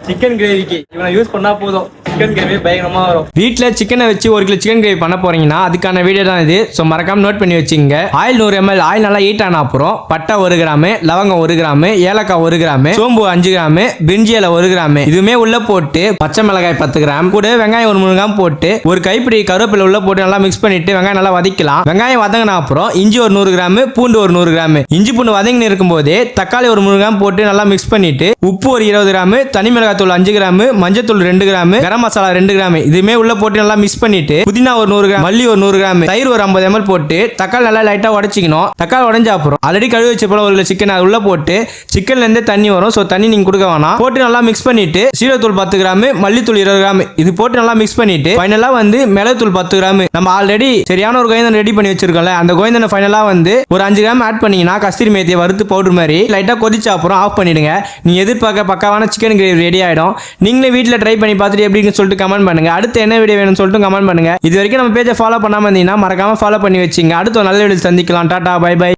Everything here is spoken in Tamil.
சிக்கன் கிரேவிக்கு இவனை யூஸ் பண்ணா போதும், சிக்கன் கிரேவி பயங்கரமா வரும். வீட்டில் சிக்கனை வச்சு 1 கிலோ சிக்கன் கிரேவி பண்ண போறீங்கன்னா அதுக்கான வீடியோ தான் இது. ஸோ மறக்காம நோட் பண்ணி வச்சுங்க. ஆயில் 100 ml ஆயில் நல்லா ஹீட் ஆன அப்புறம் பட்டை 1 கிராம், லவங்கம் 1 கிராம், ஏலக்காய் 1 கிராம், சோம்பு 5 கிராம், பிரிஞ்சி இலை 1 கிராம் இதுவுமே உள்ள போட்டு பச்சை மிளகாய் 10 கிராம் கூட வெங்காயம் 1 3 கிராம் போட்டு ஒரு கைப்பிடி கருவேப்பிலை உள்ள போட்டு நல்லா மிக்ஸ் பண்ணிட்டு வெங்காயம் நல்லா வதக்கலாம். வெங்காயம் வதங்கின அப்புறம் இஞ்சி 100 கிராம், பூண்டு 100 கிராம், இஞ்சி பூண்டு வதங்கி இருக்கும் போதே தக்காளி 3 கிராம் போட்டு நல்லா மிக்ஸ் பண்ணிட்டு உப்பு 20 கிராம், தனி மிளகாய் தூள் 5 கிராம், மஞ்சள் தூள் 2 கிராம், கரம் மசாலா 2 கிராம் இதுமே உள்ள போட்டு நல்லா மிக்ஸ் பண்ணிட்டு புதினா 100 கிராம், மல்லி 100 கிராம், தயிர் 50 ml போட்டு தக்காளி நல்லா லைட்டா உடைச்சிக்கணும். தக்காளி உடைஞ்ச அப்புறம் ஆல்ரெடி கழுவி வச்ச போல 1 கிலோ சிக்கன் அது உள்ள போட்டு சிக்கன்ல இருந்து தண்ணி வரும். சோ தண்ணி நீங்க கொடுக்க வேணாம். போட்டு நல்லா மிக்ஸ் பண்ணிட்டு சீரகத்தூள் 10 கிராம், மல்லித்தூள் 20 கிராம் இது போட்டு நல்லா மிக்ஸ் பண்ணிட்டு ஃபைனலா மிளகுத்தூள் 10 கிராம் நம்ம ஆல்ரெடி சரியான ஒரு கோயந்தன் ரெடி பண்ணி வச்சிருக்கோம்ல அந்த கோயந்தனை ஃபைனலா ஒரு 5 கிராம் ஆட் பண்ணீங்கன்னா கஸ்தூரி மேத்தியை வறுத்து பவுடர் மாதிரி லைட்டா கொதிச்ச அப்புறம் ஆஃப் பண்ணிடுங்க. நீங்க எதிர்பார்க்க பக்காவான சிக்கன் கிரேவி ரெடி ஆயிடும். நீங்களே வீட்டில் ட்ரை பண்ணி பார்த்துட்டு எப்படின்னு சொல்லிட்டு கமெண்ட் பண்ணுங்க. அடுத்து என்ன வீடியோ வேணும்னு சொல்லிட்டு கமெண்ட் பண்ணுங்க. இது வரைக்கும் நம்ம பேஜை ஃபாலோ பண்ணாம இருந்தீங்கன்னா மறக்காம ஃபாலோ பண்ணி வச்சுங்க. அடுத்த நல்ல வீடியோ சந்திக்கலாம். Tata bye by.